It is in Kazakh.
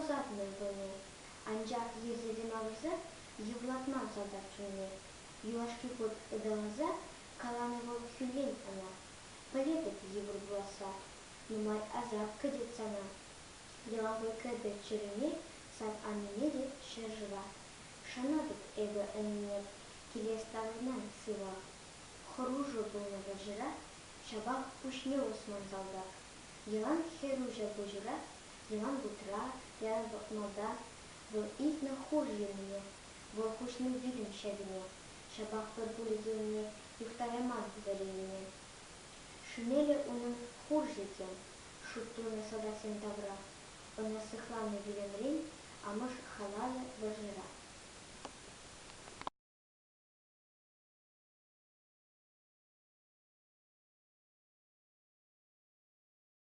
озатмын быны. Анчах езеден алырса, евлатман солдат чуне. Юашки кот ыдалаза, каланы бол хүлен ана. Полетет евр буласа, нумай азап кыдет сана. Яланбой кэдэ черене, сад аннемеде шержыва. Шанадык эго эннет, килеставынан сыва. Хоружо было вожира, шабах пушне осман солдат. Елан херужа божира, елан бутра, ян молда, был их на хуже мне, был хушный видим шагне, шабах подбулизуне, юхтареман варене. Шунели уның хуже тем, шуттуны садасен тавра, он насыхланы вилен рейн, а мыш халалы вожира.